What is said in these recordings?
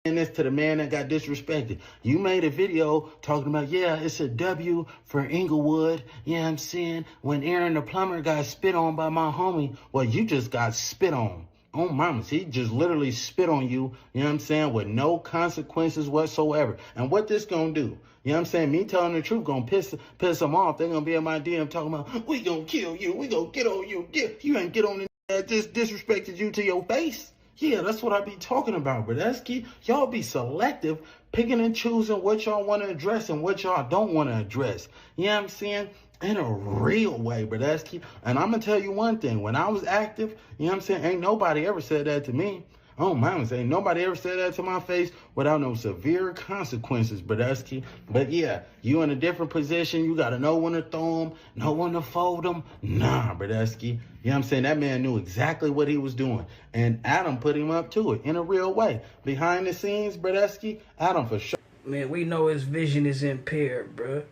And this to the man that got disrespected. You made a video talking about, yeah, it's a W for Inglewood. You know what I'm saying? When Aaron the plumber got spit on by my homie, well, you just got spit on. Oh, mamas, he just literally spit on you, you know what I'm saying, with no consequences whatsoever. And what this gonna do? You know what I'm saying? Me telling the truth gonna piss them off. They're gonna be in my DM talking about, we gonna kill you. We gonna get on you. You ain't get on the that just disrespected you to your face. Yeah, that's what I be talking about, but that's key. Y'all be selective, picking and choosing what y'all want to address and what y'all don't want to address. You know what I'm saying? In a real way, but that's key. And I'm going to tell you one thing. When I was active, you know what I'm saying? Ain't nobody ever said that to me. Oh, man, ain't nobody ever said that to my face without no severe consequences, but that's key. But yeah, you in a different position. You got to know when to throw them, know when to fold them. Nah, but that's key. You know what I'm saying? That man knew exactly what he was doing. And Adam put him up to it in a real way. Behind the scenes, Bradesky, Adam for sure. Man, we know his vision is impaired, bro.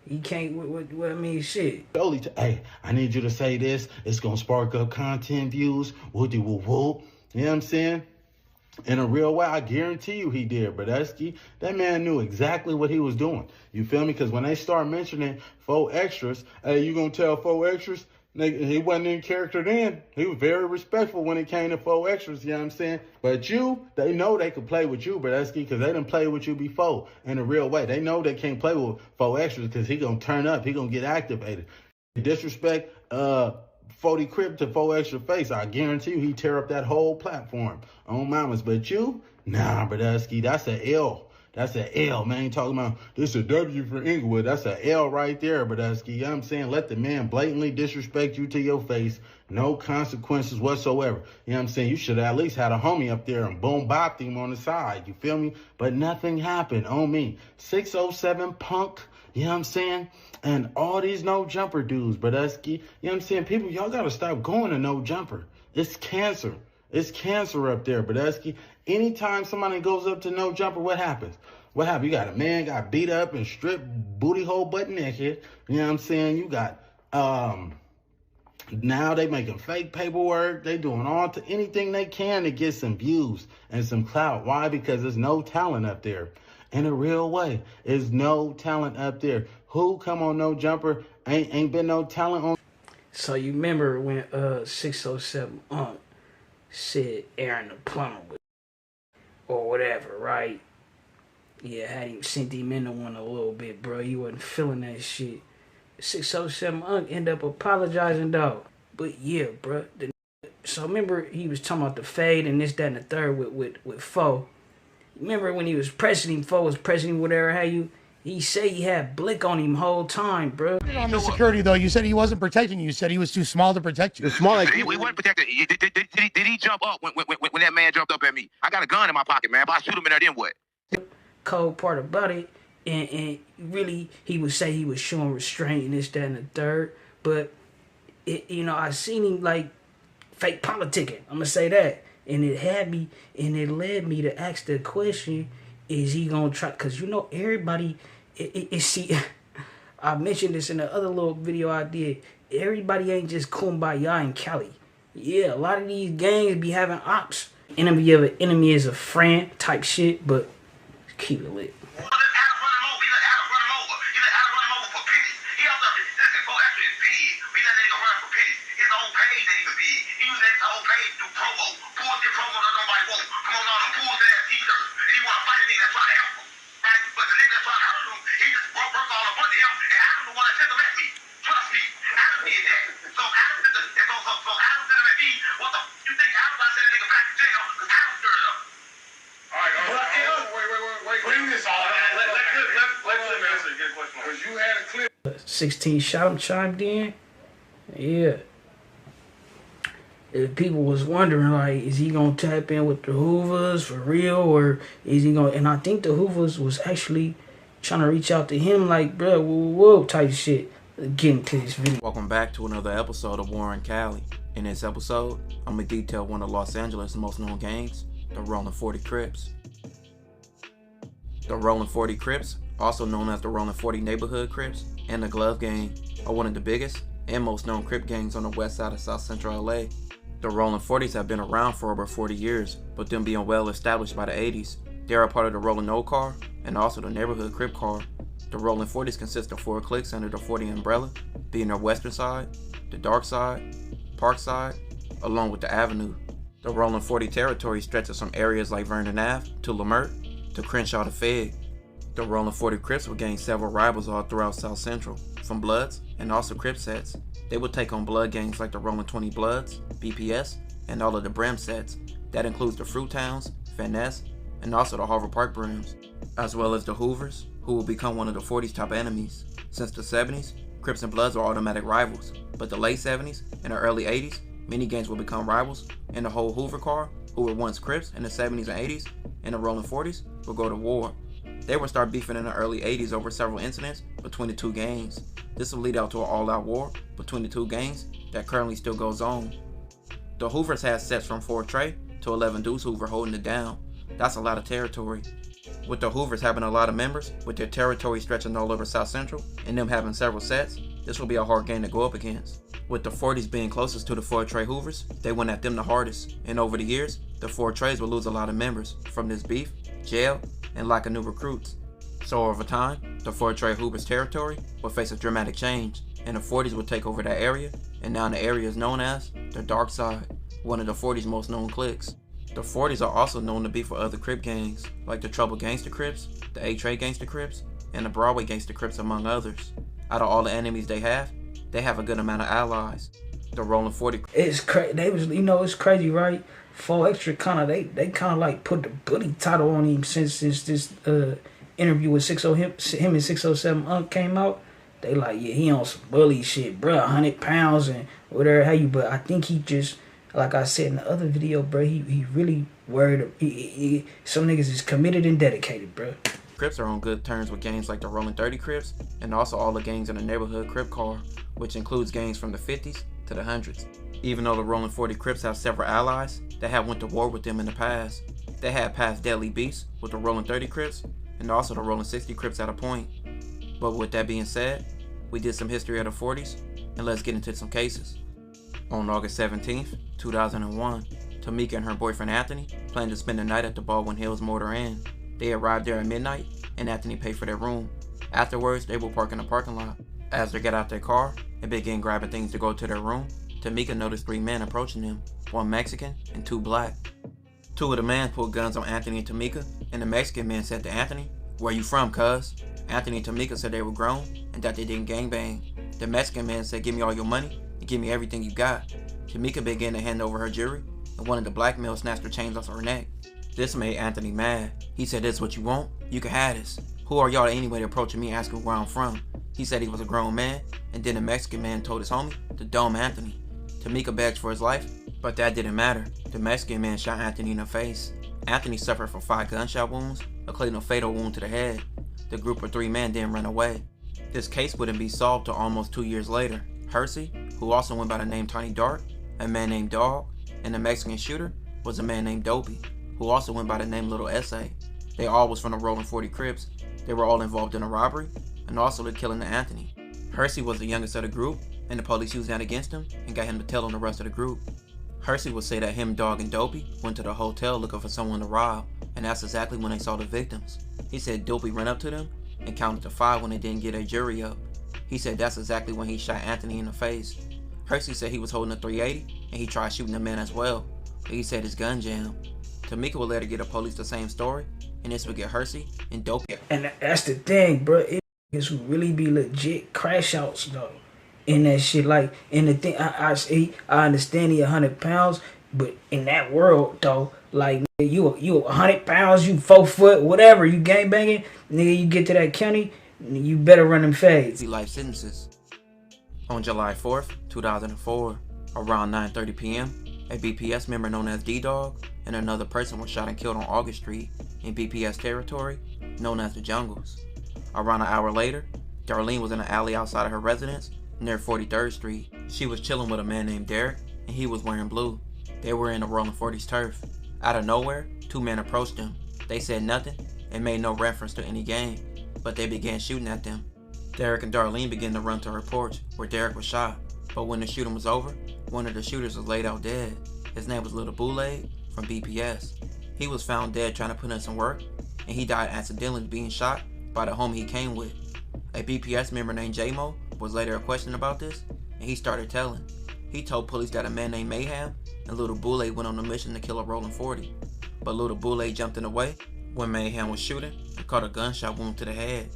He can't, what I mean, shit. Hey, I need you to say this. It's going to spark up content views. Woody woo woo. You know what I'm saying? In a real way, I guarantee you he did, Bradesky. That man knew exactly what he was doing. You feel me? Because when they start mentioning 4 extras, hey, you going to tell 4 extras? He wasn't in character then. He was very respectful when it came to 4 extras, you know what I'm saying? But they know they could play with you, Bradesky, because they didn't play with you before in a real way. They know they can't play with 4 extras because he going to turn up. He going to get activated. Disrespect 40 Crip to 4 extra face. I guarantee you he tear up that whole platform on mamas. But you, nah, Bradesky, that's an L. That's an L, man. Talking about this a W for Inglewood. That's an L right there, Bradesky. You know what I'm saying? Let the man blatantly disrespect you to your face. No consequences whatsoever. You know what I'm saying? You should have at least had a homie up there and boom bopped him on the side. You feel me? But nothing happened on me. 607 Punk. You know what I'm saying? And all these no jumper dudes, Bradesky. You know what I'm saying? People, y'all got to stop going to no jumper. It's cancer. It's cancer up there, Bradesky. Anytime somebody goes up to no jumper, what happens? What happened? You got a man got beat up and stripped booty hole butt naked. You know what I'm saying? You got, now they making fake paperwork. They doing anything they can to get some views and some clout. Why? Because there's no talent up there. In a real way, there's no talent up there. Who come on no jumper? Ain't been no talent on. So you remember when 607 said Aaron the plumber or whatever, right? Yeah, had him sent him into one a little bit, bro. He wasn't feeling that shit. 607 end up apologizing, dog. But yeah, bro. So remember he was talking about the fade and this, that, and the third with Foe. Remember when he was pressing him, Foe was pressing him, whatever, he said he had Blick on him whole time, bro. On the security, though, you said he wasn't protecting you. You said he was too small to protect you. Small like he wasn't protected. Did he jump up when that man jumped up at me? I got a gun in my pocket, man. If I shoot him in there, then what? Cold part about it, and really, he would say he was showing restraint and this, that, and the third. But, I seen him, like, fake politicking. I'm going to say that. And it led me to ask the question, is he going to try? Because, everybody, see, I mentioned this in the other little video I did. Everybody ain't just kumbaya in Cali. Yeah, a lot of these gangs be having ops. Enemy of an enemy is a friend type shit, but keep it lit. You had a clip. 16 shot him chimed in. Yeah. If people was wondering, like, is he gonna tap in with the Hoovas for real, or is he gonna? And I think the Hoovas was actually trying to reach out to him, like, bro, whoa, type shit. Getting to this video. Welcome back to another episode of War in Cali. In this episode, I'm gonna detail one of Los Angeles' most known gangs, the Rolling 40 Crips. The Rolling 40 Crips, also known as the Rolling 40 Neighborhood Crips, and the Glove Gang, are one of the biggest and most known Crip gangs on the west side of South Central LA. The Rolling 40s have been around for over 40 years, but them being well established by the 80s, They are a part of the Rolling No car and also the neighborhood Crip car. The Rolling 40s consist of 4 cliques under the 40 umbrella, being their western side, the dark side, park side, along with the avenue. The Rolling 40 territory stretches from areas like Vernon Ave to Lamert to Crenshaw to Fed. The Rolling 40 Crips will gain several rivals all throughout South Central, from Bloods and also Crip sets. They will take on blood gangs like the Rolling 20 Bloods, BPS, and all of the Brim sets. That includes the Fruit Towns, Finesse, and also the Harvard Park Brims, as well as the Hoovas, who will become one of the 40's top enemies. Since the 70s, Crips and Bloods are automatic rivals, but the late 70s and the early 80s, many gangs will become rivals, and the whole Hoover car, who were once Crips in the 70s and 80s, and the Rolling 40s, will go to war. They will start beefing in the early 80s over several incidents between the two gangs. This will lead out to an all-out war between the two gangs that currently still goes on. The Hoovers had sets from 4 Trey to 11 Deuce Hoover holding it down. That's a lot of territory. With the Hoovers having a lot of members, with their territory stretching all over South Central, and them having several sets, this will be a hard game to go up against. With the 40s being closest to the 4 Trey Hoovers, they went at them the hardest, and over the years, the 4 Treys will lose a lot of members from this beef, jail, and lack of new recruits. So over time, the 4 Trey Hoovers territory will face a dramatic change, and the 40s will take over that area, and now the area is known as the Dark Side, one of the 40s' most known cliques. The 40s are also known to be for other Crip gangs, like the Trouble Gangster Crips, the A-Trey Gangster Crips, and the Broadway Gangster Crips, among others. Out of all the enemies they have a good amount of allies. The Rolling 40. It's crazy. They was, it's crazy, right? 4 Extra kind of they kind of like put the bully title on him since this interview with 60 him and 607 Unc came out. They like, yeah, he on some bully shit, bro. 100 pounds and whatever have you. But I think he just, like I said in the other video, bro, he really worried. Some niggas is committed and dedicated, bro. Crips are on good terms with gangs like the Rolling 30 Crips and also all the gangs in the neighborhood Crip car, which includes gangs from the 50s to the 100s. Even though the Rolling 40 Crips have several allies that have went to war with them in the past, they had past deadly beefs with the Rolling 30 Crips and also the Rolling 60 Crips at a point. But with that being said, we did some history of the 40s, and let's get into some cases. On August 17th, 2001, Tamika and her boyfriend Anthony planned to spend the night at the Baldwin Hills Motor Inn. They arrived there at midnight, and Anthony paid for their room. Afterwards, they will park in the parking lot. As they got out their car and began grabbing things to go to their room, Tamika noticed 3 men approaching them, 1 Mexican and 2 black. 2 of the men pulled guns on Anthony and Tamika, and the Mexican man said to Anthony, "Where you from, cuz?" Anthony and Tamika said they were grown and that they didn't gangbang. The Mexican man said, "Give me all your money and give me everything you got." Tamika began to hand over her jewelry, and one of the black males snatched her chains off her neck. This made Anthony mad. He said, "This is what you want? You can have this. Who are y'all anyway approaching me asking where I'm from?" He said he was a grown man, and then the Mexican man told his homie to dome Anthony. Tamika begged for his life, but that didn't matter. The Mexican man shot Anthony in the face. Anthony suffered from 5 gunshot wounds, including a fatal wound to the head. The group of 3 men then ran away. This case wouldn't be solved till almost 2 years later. Hersey, who also went by the name Tiny Dark, a man named Dog, and the Mexican shooter was a man named Dopey, who also went by the name Little S.A. They all was from the Rolling 40 Crips. They were all involved in a robbery and also the killing of Anthony. Hersey was the youngest of the group, and the police used that against him and got him to tell on the rest of the group. Hersey would say that him, Dog, and Dopey went to the hotel looking for someone to rob, and that's exactly when they saw the victims. He said Dopey ran up to them and counted to 5 when they didn't get a jury up. He said that's exactly when he shot Anthony in the face. Hersey said he was holding a .380 and he tried shooting the man as well, but he said his gun jammed. Tamika would later get the police the same story, and this would get Hersey and Dopey. And that's the thing, bro. It is who really be legit crash outs though. In that shit, like, in the thing, I understand he 100 pounds, but in that world though, like, you 100 pounds, you 4 foot, whatever, you gang banging, nigga, you get to that county, you better run them fades. Life sentences. On July 4th, 2004, around 9:30 p.m., a BPS member known as D-Dog and another person were shot and killed on August Street in BPS territory, known as the Jungles. Around an hour later, Darlene was in an alley outside of her residence near 43rd Street. She was chilling with a man named Derek, and he was wearing blue. They were in the Rolling 40's turf. Out of nowhere, 2 men approached them. They said nothing and made no reference to any gang, but they began shooting at them. Derek and Darlene began to run to her porch where Derek was shot, but when the shooting was over, one of the shooters was laid out dead. His name was Little Bootleg from BPS. He was found dead trying to put in some work and he died accidentally being shot by the homie he came with. A BPS member named J-Mo was later questioned about this, and he started telling. He told police that a man named Mayhem and Little Boule went on a mission to kill a rolling 40, but Little Boule jumped in the way when Mayhem was shooting and caught a gunshot wound to the head.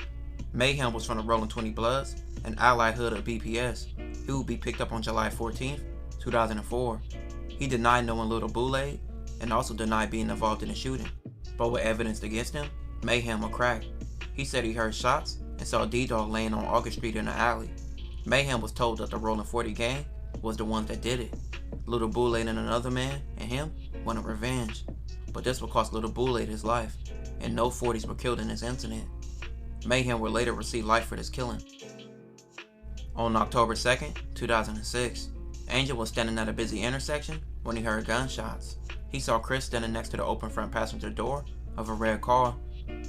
Mayhem was from the Rolling 20 Bloods, an allied hood of BPS. He would be picked up on July 14th, 2004. He denied knowing Little Boule and also denied being involved in the shooting, but with evidence against him, Mayhem would crack. He said he heard shots and saw D-Dog laying on August Street in the alley. Mayhem was told that the Rolling 40 gang was the ones that did it. Little Boule and another man and him wanted revenge, but this would cost Little Boule his life, and no 40s were killed in this incident. Mayhem would later receive life for this killing. On October 2nd, 2006, Angel was standing at a busy intersection when he heard gunshots. He saw Chris standing next to the open front passenger door of a red car.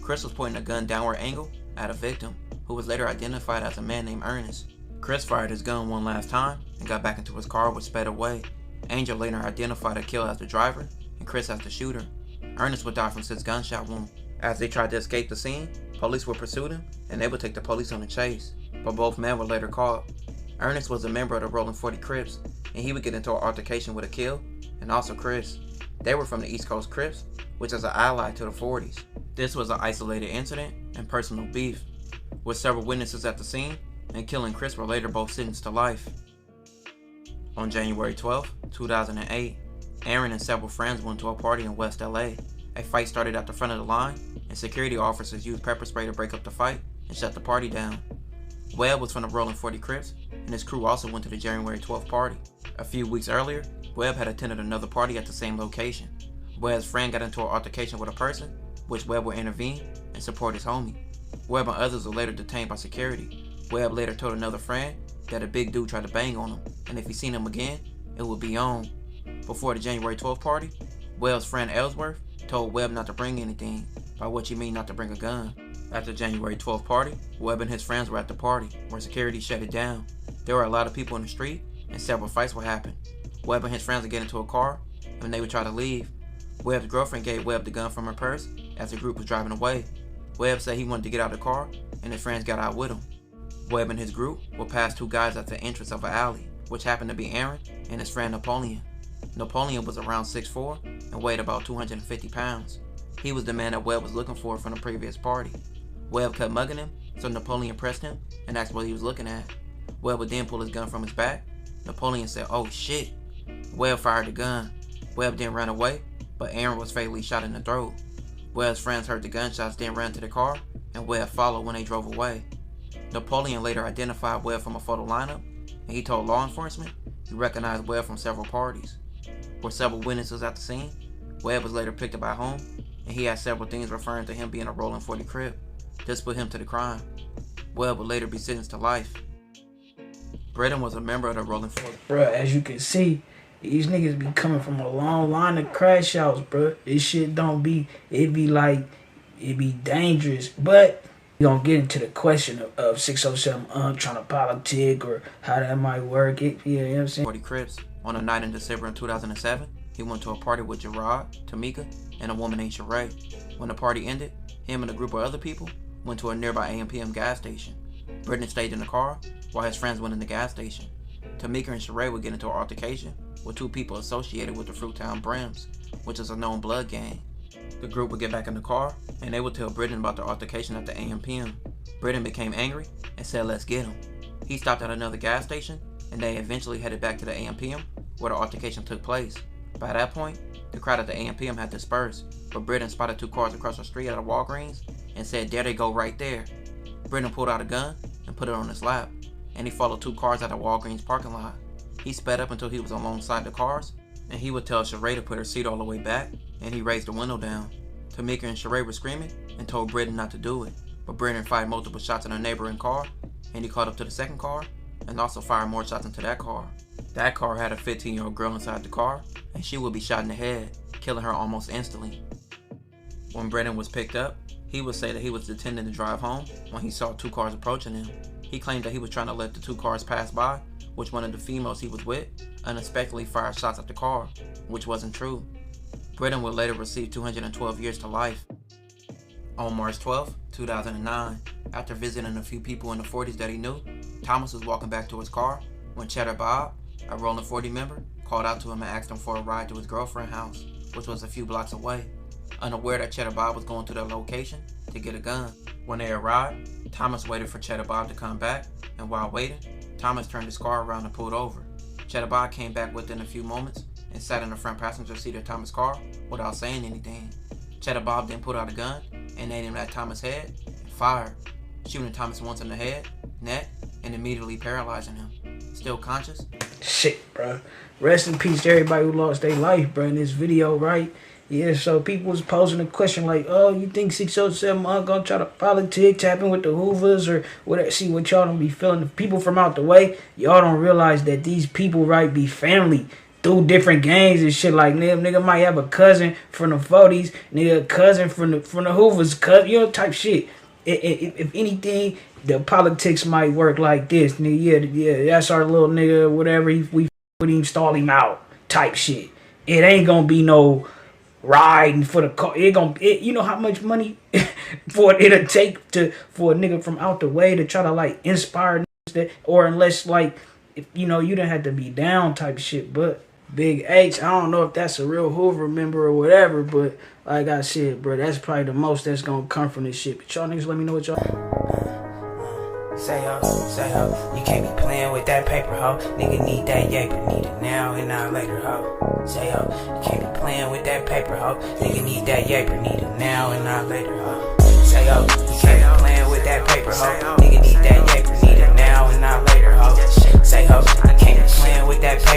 Chris was pointing a gun downward angle at a victim, who was later identified as a man named Ernest. Chris fired his gun one last time and got back into his car, which sped away. Angel later identified the killer as the driver and Chris as the shooter. Ernest would die from 6 gunshot wounds. As they tried to escape the scene, police would pursue them and they would take the police on a chase, but both men were later caught. Ernest was a member of the Rolling 40 Crips, and he would get into an altercation with Akil and also Chris. They were from the East Coast Crips, which is an ally to the 40s. This was an isolated incident and personal beef, with several witnesses at the scene, and Akil and Chris were later both sentenced to life. On January 12, 2008, Aaron and several friends went to a party in West LA. A fight started at the front of the line, and security officers used pepper spray to break up the fight and shut the party down. Webb was from the Rolling 40 Crips, and his crew also went to the January 12th party. A few weeks earlier, Webb had attended another party at the same location. Webb's friend got into an altercation with a person, which Webb would intervene and support his homie. Webb and others were later detained by security. Webb later told another friend that a big dude tried to bang on him, and if he seen him again, it would be on. Before the January 12th party, Webb's friend Ellsworth told Webb not to bring anything, by which he mean not to bring a gun. At the January 12th party, Webb and his friends were at the party, where security shut it down. There were a lot of people in the street, and several fights would happen. Webb and his friends would get into a car, and they would try to leave. Webb's girlfriend gave Webb the gun from her purse as the group was driving away. Webb said he wanted to get out of the car, and his friends got out with him. Webb and his group would pass 2 guys at the entrance of an alley, which happened to be Aaron and his friend Napoleon. Napoleon was around 6'4" and weighed about 250 pounds. He was the man that Webb was looking for from the previous party. Webb kept mugging him, so Napoleon pressed him and asked what he was looking at. Webb would then pull his gun from his back. Napoleon said, "Oh shit." Webb fired the gun. Webb then ran away, but Aaron was fatally shot in the throat. Webb's friends heard the gunshots, then ran to the car, and Webb followed when they drove away. Napoleon later identified Webb from a photo lineup, and he told law enforcement he recognized Webb from several parties. With several witnesses at the scene, Webb was later picked up at home, and he had several things referring to him being a Rolling 40 Crip. This put him to the crime. Webb would later be sentenced to life. Britton was a member of the Rolling 40. Bruh, as you can see, these niggas be coming from a long line of crash outs, bruh. This shit don't be, it be dangerous. But we gonna get into the question of 607 trying to politic or how that might work. You know what I'm saying? 40 Crips. On a night in December in 2007, he went to a party with Gerard, Tamika, and a woman named Sheree. When the party ended, him and a group of other people went to a nearby AM/PM gas station. Britton stayed in the car while his friends went in the gas station. Tamika and Sheree would get into an altercation with 2 people associated with the Fruittown Brims, which is a known blood gang. The group would get back in the car, and they would tell Britton about the altercation at the AM/PM. Britton became angry and said, "Let's get him." He stopped at another gas station, and they eventually headed back to the AM/PM where the altercation took place. By that point, the crowd at the AM/PM had dispersed, but Britton spotted 2 cars across the street at a Walgreens and said, "There they go right there." Britton pulled out a gun and put it on his lap, and he followed 2 cars at a Walgreens parking lot. He sped up until he was alongside the cars, and he would tell Sheree to put her seat all the way back, and he raised the window down. Tamika and Sheree were screaming and told Britton not to do it, but Britton fired multiple shots in a neighboring car, and he caught up to the second car and also fired more shots into that car. That car had a 15-year-old girl inside the car, and she would be shot in the head, killing her almost instantly. When Britton was picked up, he would say that he was intending to drive home when he saw 2 cars approaching him. He claimed that he was trying to let the 2 cars pass by, which one of the females he was with unexpectedly fired shots at the car, which wasn't true. Britton would later receive 212 years to life. On March 12, 2009, after visiting a few people in the 40s that he knew, Thomas was walking back to his car when Cheddar Bob, a Rolling 40 member, called out to him and asked him for a ride to his girlfriend's house, which was a few blocks away, unaware that Cheddar Bob was going to their location to get a gun. When they arrived, Thomas waited for Cheddar Bob to come back, and while waiting, Thomas turned his car around and pulled over. Cheddar Bob came back within a few moments and sat in the front passenger seat of Thomas' car without saying anything. Cheddar Bob then pulled out a gun and aimed him at Thomas' head and fired, shooting Thomas once in the head, neck, and immediately paralyzing him. Still conscious? Shit, bro. Rest in peace to everybody who lost their life, bro, in this video, right? Yeah, so people was posing a question like, oh, you think 607 gonna try to politic, tapping with the Hoovas or whatever? See what y'all don't be feeling. The people from out the way, y'all don't realize that these people, right, be family through different gangs and shit. Like, nigga might have a cousin from the 40s, nigga a cousin from the Hoovas, cousin, you know, type shit. If anything, the politics might work like this, nigga. Yeah, that's our little nigga, whatever. We with him, stall him out, type shit. It ain't gonna be no riding for the car. You know how much money for it'll take for a nigga from out the way to try to like inspire that, or unless like if you know you didn't have to be down type shit. But Big H, I don't know if that's a real Hoover member or whatever, but like I said, bro, that's probably the most that's gonna come from this shit. But y'all niggas let me know what y'all say ho, you can't be playing with that paper, ho. Nigga need that yaper, need it now and not later, ho. Say ho, you can't be playing with that paper, ho. Nigga need that yaper, need it now and not later, ho. Say ho, you can't be playing with that paper, ho. Nigga need that yaper, need it now and not later, ho. Say ho, you can't be playing with that paper.